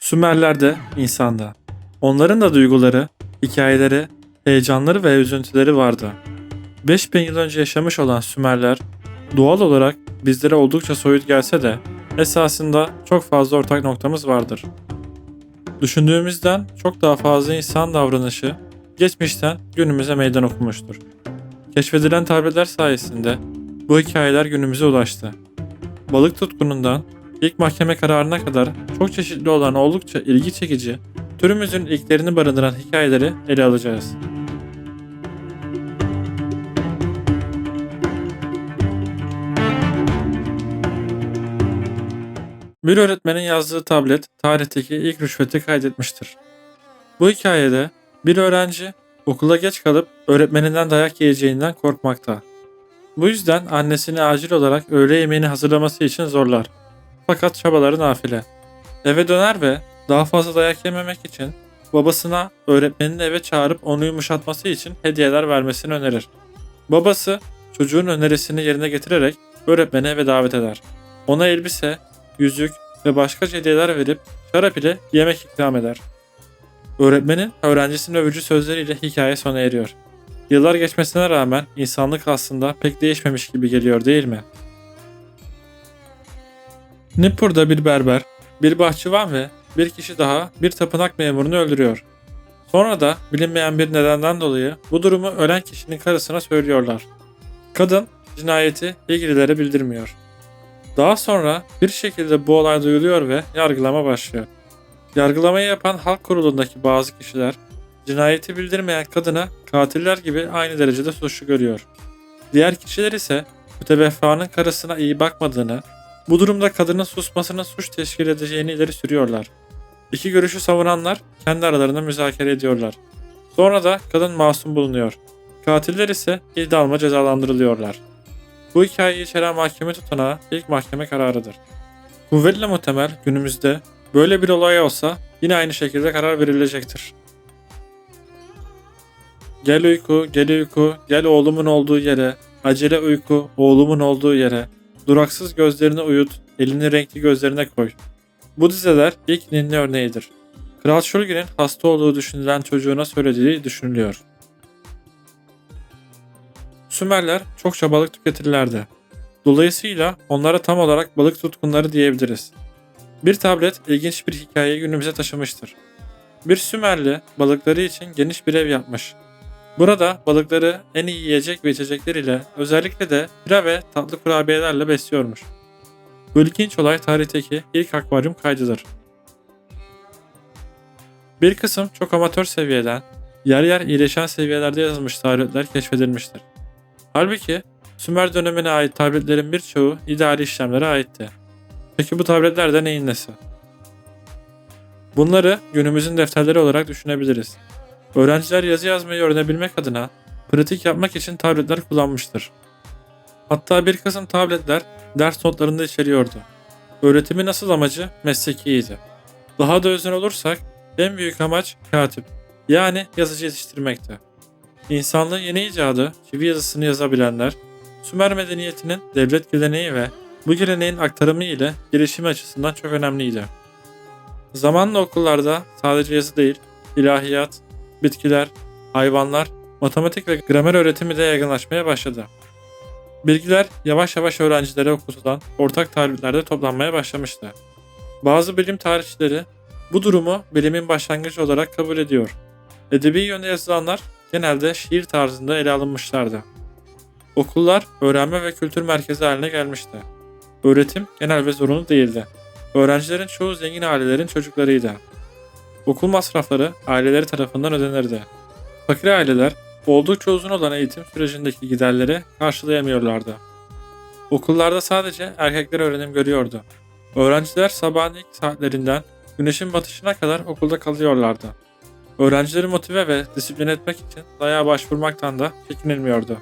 Sümerler de insanda. Onların da duyguları, hikayeleri, heyecanları ve üzüntüleri vardı. 5000 yıl önce yaşamış olan Sümerler doğal olarak bizlere oldukça soyut gelse de esasında çok fazla ortak noktamız vardır. Düşündüğümüzden çok daha fazla insan davranışı geçmişten günümüze meydan okumuştur. Keşfedilen tabletler sayesinde bu hikayeler günümüze ulaştı. Balık tutkunundan ilk mahkeme kararına kadar çok çeşitli olan oldukça ilgi çekici, türümüzün ilklerini barındıran hikayeleri ele alacağız. Bir öğretmenin yazdığı tablet tarihteki ilk rüşveti kaydetmiştir. Bu hikayede bir öğrenci okula geç kalıp öğretmeninden dayak yiyeceğinden korkmakta. Bu yüzden annesini acil olarak öğle yemeğini hazırlaması için zorlar. Fakat çabaları nafile. Eve döner ve daha fazla dayak yememek için babasına öğretmenini eve çağırıp onu yumuşatması için hediyeler vermesini önerir. Babası çocuğun önerisini yerine getirerek öğretmeni eve davet eder. Ona elbise, yüzük ve başka hediyeler verip şarap ile yemek ikram eder. Öğretmenin öğrencisinin övücü sözleriyle hikaye sona eriyor. Yıllar geçmesine rağmen insanlık aslında pek değişmemiş gibi geliyor değil mi? Nippur'da bir berber, bir bahçıvan ve bir kişi daha bir tapınak memurunu öldürüyor. Sonra da bilinmeyen bir nedenden dolayı bu durumu ölen kişinin karısına söylüyorlar. Kadın cinayeti ilgililere bildirmiyor. Daha sonra bir şekilde bu olay duyuluyor ve yargılama başlıyor. Yargılamayı yapan halk kurulundaki bazı kişiler cinayeti bildirmeyen kadına katiller gibi aynı derecede suçlu görüyor. Diğer kişiler ise müteveffanın karısına iyi bakmadığını, bu durumda kadının susmasının suç teşkil edeceğini ileri sürüyorlar. İki görüşü savunanlar kendi aralarında müzakere ediyorlar. Sonra da kadın masum bulunuyor. Katiller ise idamla cezalandırılıyorlar. Bu hikayeyi içeren mahkeme tutanağı ilk mahkeme kararıdır. Kuvvetle muhtemel günümüzde böyle bir olay olsa yine aynı şekilde karar verilecektir. Gel uyku, gel uyku, gel oğlumun olduğu yere, acele uyku, oğlumun olduğu yere, duraksız gözlerini uyut, elini renkli gözlerine koy. Bu dizeler ilk ninni örneğidir. Kral Shulgi'nin hasta olduğu düşünülen çocuğuna söylediği düşünülüyor. Sümerler çokça balık tüketirlerdi. Dolayısıyla onlara tam olarak balık tutkunları diyebiliriz. Bir tablet ilginç bir hikayeyi günümüze taşımıştır. Bir Sümerli balıkları için geniş bir ev yapmış. Burada balıkları en iyi yiyecek ve içecekler ile özellikle de bira ve tatlı kurabiyelerle besliyormuş. Bu ilginç olay tarihteki ilk akvaryum kaydıdır. Bir kısım çok amatör seviyeden, yer yer iyileşen seviyelerde yazılmış tabletler keşfedilmiştir. Halbuki Sümer dönemine ait tabletlerin birçoğu idari işlemlere aitti. Peki bu tabletler de neyin nesi? Bunları günümüzün defterleri olarak düşünebiliriz. Öğrenciler yazı yazmayı öğrenebilmek adına pratik yapmak için tabletler kullanmıştır. Hatta bir kısım tabletler ders notlarında içeriyordu. Öğretimin asıl amacı mesleğiydi. Daha da özel olursak en büyük amaç katip, yani yazıcı yetiştirmekti. İnsanlığın yeni icadı çivi yazısını yazabilenler, Sümer medeniyetinin devlet geleneği ve bu geleneğin aktarımı ile gelişimi açısından çok önemliydi. Zamanla okullarda sadece yazı değil, ilahiyat, bitkiler, hayvanlar, matematik ve gramer öğretimi de yaygınlaşmaya başladı. Bilgiler yavaş yavaş öğrencilere okutulan ortak tabletlerde toplanmaya başlamıştı. Bazı bilim tarihçileri bu durumu bilimin başlangıcı olarak kabul ediyor. Edebi yönde yazılanlar genelde şiir tarzında ele alınmışlardı. Okullar öğrenme ve kültür merkezi haline gelmişti. Öğretim genel ve zorunlu değildi. Öğrencilerin çoğu zengin ailelerin çocuklarıydı. Okul masrafları aileleri tarafından ödenirdi. Fakir aileler oldukça uzun olan eğitim sürecindeki giderleri karşılayamıyorlardı. Okullarda sadece erkekler öğrenim görüyordu. Öğrenciler sabahın ilk saatlerinden güneşin batışına kadar okulda kalıyorlardı. Öğrencileri motive ve disiplin etmek için dayağa başvurmaktan da çekinilmiyordu.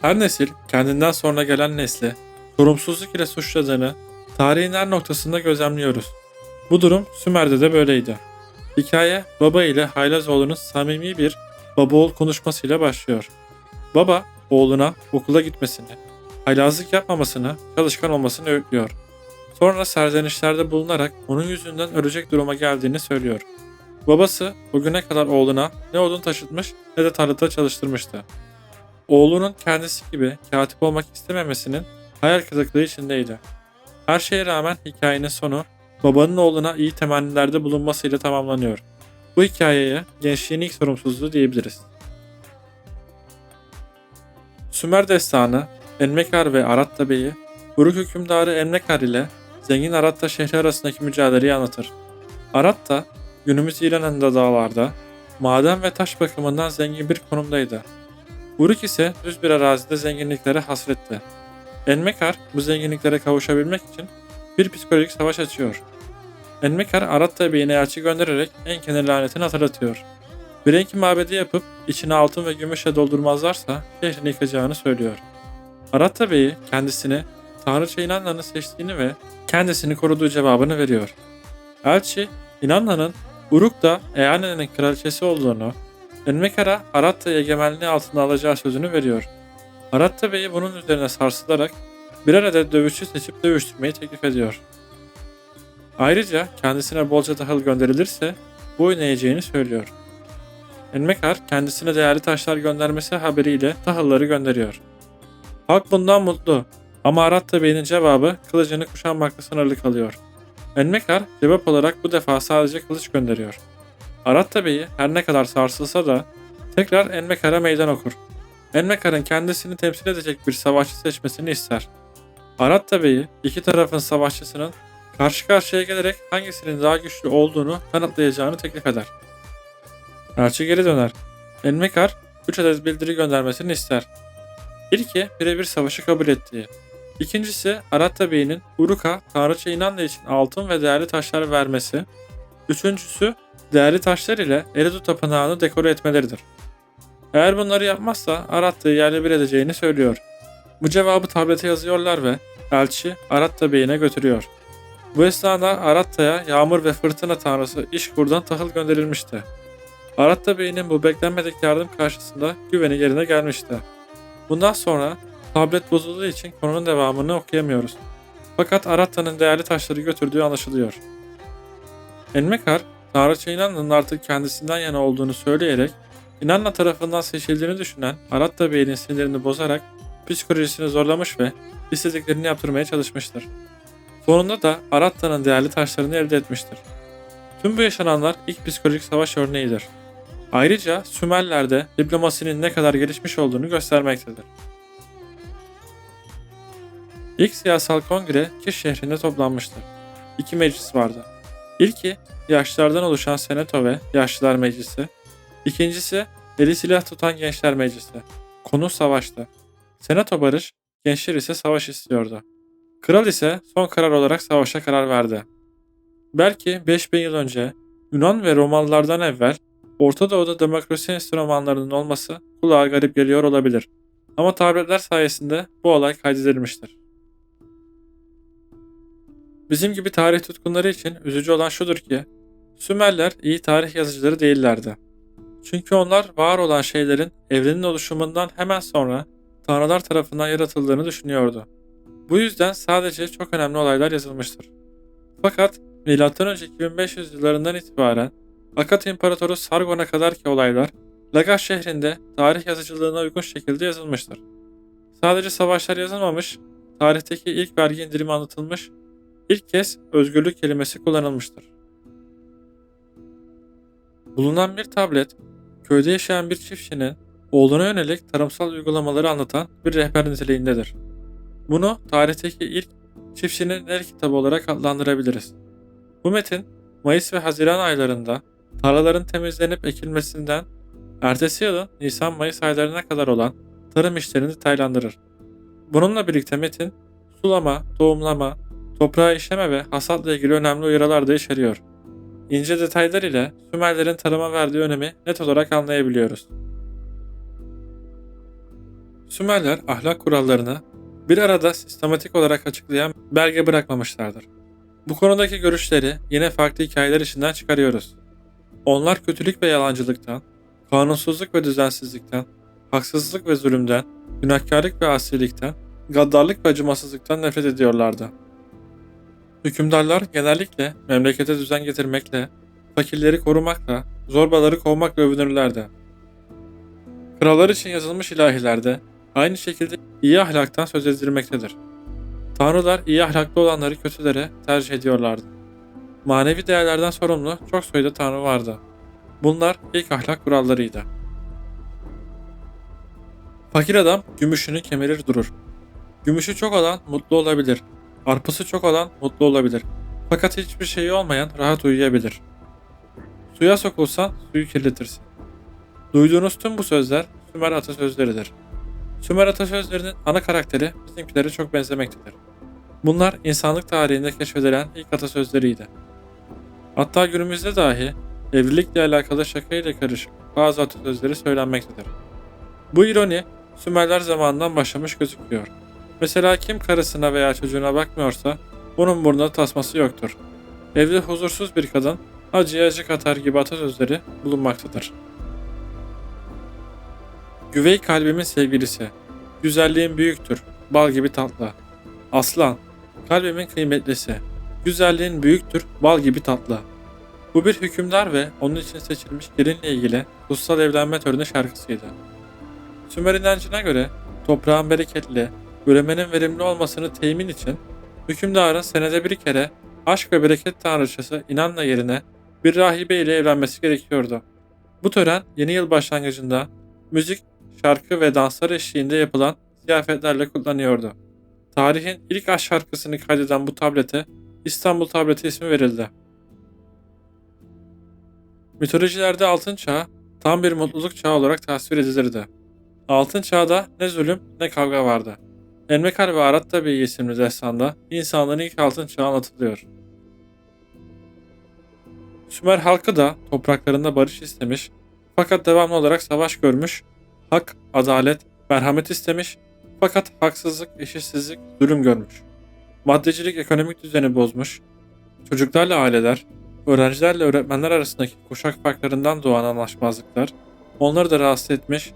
Her nesil kendinden sonra gelen nesli sorumsuzluk ile suçladığını tarihin her noktasında gözlemliyoruz. Bu durum Sümer'de de böyleydi. Hikaye baba ile haylaz oğlunun samimi bir baba oğul konuşmasıyla başlıyor. Baba oğluna okula gitmesini, haylazlık yapmamasını, çalışkan olmasını öğütlüyor. Sonra serzenişlerde bulunarak onun yüzünden ölecek duruma geldiğini söylüyor. Babası bugüne kadar oğluna ne odun taşıtmış ne de tarlada çalıştırmıştı. Oğlunun kendisi gibi katip olmak istememesinin hayal kırıklığı içindeydi. Her şeye rağmen hikayenin sonu babanın oğluna iyi temennilerde bulunmasıyla tamamlanıyor. Bu hikayeye gençliğin ilk sorumsuzluğu diyebiliriz. Sümer destanı Enmekar ve Aratta Bey'i, Uruk hükümdarı Enmekar ile zengin Aratta şehri arasındaki mücadeleyi anlatır. Aratta, günümüz İran'ın dağlarda, maden ve taş bakımından zengin bir konumdaydı. Uruk ise düz bir arazide zenginliklere hasretti. Enmekar bu zenginliklere kavuşabilmek için bir psikolojik savaş açıyor. Enmekar Aratta Bey'ine elçi göndererek Enki'nin lanetini hatırlatıyor. Bir Enki mabedi yapıp içine altın ve gümüşle doldurmazlarsa şehrini yıkacağını söylüyor. Aratta Bey'i kendisini Tanrıça İnanna'nın seçtiğini ve kendisini koruduğu cevabını veriyor. Elçi, İnanna'nın Uruk'ta Eyane'nin kraliçesi olduğunu, Enmekar'a Aratta'yı egemenliği altına alacağı sözünü veriyor. Aratta Bey'i bunun üzerine sarsılarak birer adet dövüşçü seçip dövüştürmeyi teklif ediyor. Ayrıca kendisine bolca tahıl gönderilirse boyun eğeceğini söylüyor. Enmekar kendisine değerli taşlar göndermesi haberiyle tahılları gönderiyor. Halk bundan mutlu ama Aratta Bey'in cevabı kılıcını kuşanmakla sınırlı kalıyor. Enmekar cevap olarak bu defa sadece kılıç gönderiyor. Aratta Bey'i her ne kadar sarsılsa da tekrar Enmekar'a meydan okur. Enmekar'ın kendisini temsil edecek bir savaşçı seçmesini ister. Aratta Bey'i iki tarafın savaşçısının karşı karşıya gelerek hangisinin daha güçlü olduğunu kanıtlayacağını teklif eder. Elçi geri döner. Enmekar 3 adet bildiri göndermesini ister. İlki birebir savaşı kabul ettiği. İkincisi Aratta Bey'in Uruk'a Tanrıça İnanna için altın ve değerli taşlar vermesi. Üçüncüsü değerli taşlar ile Eridu tapınağını dekore etmeleridir. Eğer bunları yapmazsa Aratta'yı yerle bir edeceğini söylüyor. Bu cevabı tablete yazıyorlar ve elçi Aratta Bey'ine götürüyor. Bu esnada Aratta'ya yağmur ve fırtına tanrısı İşkur'dan tahıl gönderilmişti. Aratta Bey'in bu beklenmedik yardım karşısında güveni yerine gelmişti. Bundan sonra tablet bozulduğu için konunun devamını okuyamıyoruz. Fakat Aratta'nın değerli taşları götürdüğü anlaşılıyor. Enmekar, Tanrıça İnanna'nın artık kendisinden yana olduğunu söyleyerek İnanna tarafından seçildiğini düşünen Aratta Bey'in sinirini bozarak psikolojisini zorlamış ve istediklerini yaptırmaya çalışmıştır. Sonunda da Aratta'nın değerli taşlarını elde etmiştir. Tüm bu yaşananlar ilk psikolojik savaş örneğidir. Ayrıca Sümerler'de diplomasinin ne kadar gelişmiş olduğunu göstermektedir. İlk siyasal kongre Kiş şehrinde toplanmıştır. İki meclis vardı. İlki yaşlılardan oluşan Senato ve Yaşlılar Meclisi. İkincisi eli silah tutan Gençler Meclisi. Konu savaştı. Senato barış, gençler ise savaş istiyordu. Kral ise son karar olarak savaşa karar verdi. Belki 5000 yıl önce Yunan ve Romalılardan evvel Orta Doğu'da demokrasi enstrümanlarının olması kulağa garip geliyor olabilir. Ama tabletler sayesinde bu olay kaydedilmiştir. Bizim gibi tarih tutkunları için üzücü olan şudur ki, Sümerler iyi tarih yazıcıları değillerdi. Çünkü onlar var olan şeylerin evrenin oluşumundan hemen sonra tanrılar tarafından yaratıldığını düşünüyordu. Bu yüzden sadece çok önemli olaylar yazılmıştır. Fakat M.Ö. 2500 yıllarından itibaren Akkad İmparatoru Sargon'a kadarki olaylar Lagash şehrinde tarih yazıcılığına uygun şekilde yazılmıştır. Sadece savaşlar yazılmamış, tarihteki ilk vergi indirimi anlatılmış, ilk kez özgürlük kelimesi kullanılmıştır. Bulunan bir tablet, köyde yaşayan bir çiftçinin oğluna yönelik tarımsal uygulamaları anlatan bir rehber niteliğindedir. Bunu tarihteki ilk çiftçinin el kitabı olarak adlandırabiliriz. Bu metin, Mayıs ve Haziran aylarında tarlaların temizlenip ekilmesinden ertesi yılın Nisan-Mayıs aylarına kadar olan tarım işlerini detaylandırır. Bununla birlikte metin, sulama, tohumlama, toprağı işleme ve hasatla ilgili önemli uyarılar da içeriyor. İnce detaylar ile Sümerlerin tarıma verdiği önemi net olarak anlayabiliyoruz. Sümerler ahlak kurallarını bir arada sistematik olarak açıklayan belge bırakmamışlardır. Bu konudaki görüşleri yine farklı hikayeler içinden çıkarıyoruz. Onlar kötülük ve yalancılıktan, kanunsuzluk ve düzensizlikten, haksızlık ve zulümden, günahkarlık ve asilikten, gaddarlık ve acımasızlıktan nefret ediyorlardı. Hükümdarlar genellikle memlekete düzen getirmekle, fakirleri korumakla, zorbaları kovmakla övünürlerdi. Krallar için yazılmış ilahilerde aynı şekilde iyi ahlaktan söz edilmektedir. Tanrılar iyi ahlaklı olanları kötülere tercih ediyorlardı. Manevi değerlerden sorumlu çok sayıda tanrı vardı. Bunlar ilk ahlak kurallarıydı. Fakir adam gümüşünü kemirir durur. Gümüşü çok olan mutlu olabilir. Arpası çok olan mutlu olabilir. Fakat hiçbir şeyi olmayan rahat uyuyabilir. Suya sokulsan suyu kirletirsin. Duyduğunuz tüm bu sözler Sümer atasözleridir. Sümer atasözlerinin ana karakteri bizimkilere çok benzemektedir. Bunlar insanlık tarihinde keşfedilen ilk atasözleriydi. Hatta günümüzde dahi evlilikle alakalı şakayla karışık bazı atasözleri söylenmektedir. Bu ironi Sümerler zamanından başlamış gözüküyor. Mesela kim karısına veya çocuğuna bakmıyorsa onun burnunda tasması yoktur. Evde huzursuz bir kadın acıya acı katar gibi atasözleri bulunmaktadır. Güvey kalbimin sevgilisi, güzelliğin büyüktür, bal gibi tatlı. Aslan, kalbimin kıymetlisi, güzelliğin büyüktür, bal gibi tatlı. Bu bir hükümdar ve onun için seçilmiş gelinle ilgili kutsal evlenme töreni şarkısıydı. Sümer inancına göre toprağın bereketli, üremenin verimli olmasını temin için hükümdarın senede bir kere aşk ve bereket tanrıçası İnanna yerine bir rahibe ile evlenmesi gerekiyordu. Bu tören yeni yıl başlangıcında müzik, şarkı ve danslar eşliğinde yapılan ziyafetlerle kutlanıyordu. Tarihin ilk aşk şarkısını kaydeden bu tablete İstanbul Tableti ismi verildi. Mitolojilerde Altın Çağ tam bir mutluluk çağı olarak tasvir edilirdi. Altın Çağ'da ne zulüm ne kavga vardı. Elmekar ve Arat Tabii isimli destanda insanlığın ilk altın çağı anlatılıyor. Sümer halkı da topraklarında barış istemiş fakat devamlı olarak savaş görmüş, hak, adalet, merhamet istemiş fakat haksızlık, eşitsizlik, zulüm görmüş. Maddecilik ekonomik düzeni bozmuş, çocuklarla aileler, öğrencilerle öğretmenler arasındaki kuşak farklarından doğan anlaşmazlıklar onları da rahatsız etmiş,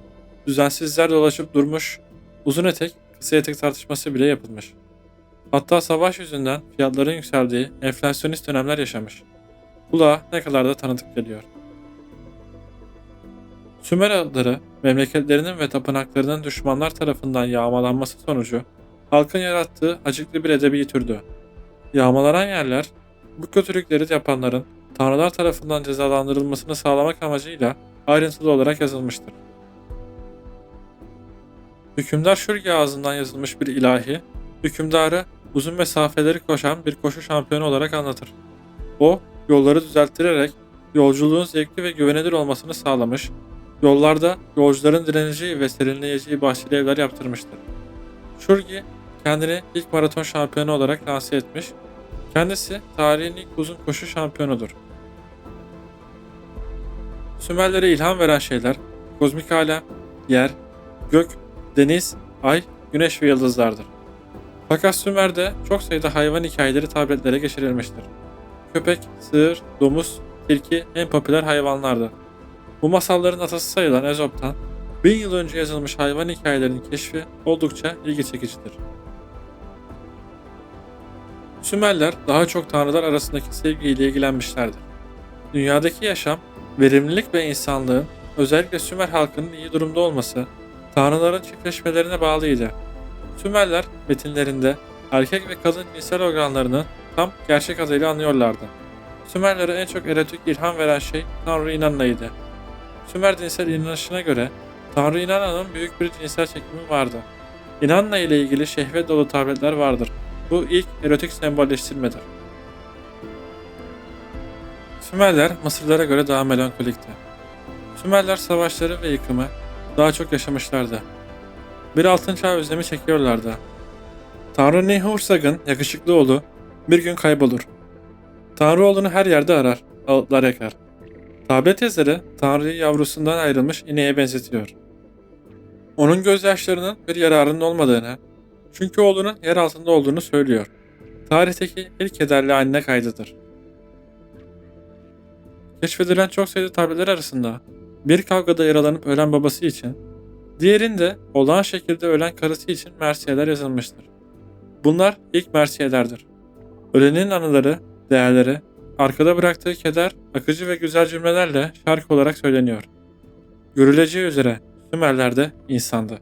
düzensizler dolaşıp durmuş, uzun etek, kısa etek tartışması bile yapılmış. Hatta savaş yüzünden fiyatların yükseldiği enflasyonist dönemler yaşamış. Kulağa ne kadar da tanıdık geliyor. Sümer adları memleketlerinin ve tapınaklarının düşmanlar tarafından yağmalanması sonucu halkın yarattığı acıklı bir edebi türdü. Yağmalanan yerler bu kötülükleri yapanların tanrılar tarafından cezalandırılmasını sağlamak amacıyla ayrıntılı olarak yazılmıştır. Hükümdar Şurgi ağzından yazılmış bir ilahi, hükümdarı uzun mesafeleri koşan bir koşu şampiyonu olarak anlatır. O, yolları düzelttirerek yolculuğun zevkli ve güvenilir olmasını sağlamış, yollarda yolcuların direneceği ve serinleyeceği bahçeli evler yaptırmıştır. Şurgi, kendini ilk maraton şampiyonu olarak lanse etmiş, kendisi tarihin ilk uzun koşu şampiyonudur. Sümerlere ilham veren şeyler, kozmik alem, yer, gök, deniz, ay, güneş ve yıldızlardır. Fakat Sümer'de çok sayıda hayvan hikayeleri tabletlere geçirilmiştir. Köpek, sığır, domuz, tilki en popüler hayvanlardı. Bu masalların atası sayılan Ezop'tan 1000 yıl önce yazılmış hayvan hikayelerinin keşfi oldukça ilgi çekicidir. Sümerler daha çok tanrılar arasındaki sevgiyle ilgilenmişlerdir. Dünyadaki yaşam, verimlilik ve insanlığın özellikle Sümer halkının iyi durumda olması tanrıların çiftleşmelerine bağlıydı. Sümerler metinlerinde erkek ve kadın cinsel organlarını tam gerçek adıyla anlıyorlardı. Sümerlere en çok erotik ilham veren şey Tanrı İnanna'ydı. Sümer dinsel inanışına göre Tanrı İnanna'nın büyük bir cinsel çekimi vardı. İnanna ile ilgili şehvet dolu tabletler vardır. Bu ilk erotik sembolleştirmedir. Sümerler Mısırlara göre daha melankolikti. Sümerler savaşları ve yıkımı daha çok yaşamışlardı. Bir altın çağ özlemi çekiyorlardı. Tanrı Nihursag'ın yakışıklı oğlu bir gün kaybolur. Tanrı oğlunu her yerde arar, ağıtlar yakar. Tablet yazarı Tanrı'yı yavrusundan ayrılmış ineğe benzetiyor. Onun gözyaşlarının bir yararının olmadığını, çünkü oğlunun yer altında olduğunu söylüyor. Tarihteki ilk kederli anne kaydıdır. Keşfedilen çok sayıda tabletler arasında bir kavgada yaralanıp ölen babası için, diğerinde olağan şekilde ölen karısı için mersiyeler yazılmıştır. Bunlar ilk mersiyelerdir. Ölenin anıları, değerleri, arkada bıraktığı keder akıcı ve güzel cümlelerle şarkı olarak söyleniyor. Görüleceği üzere Sümerler de insandı.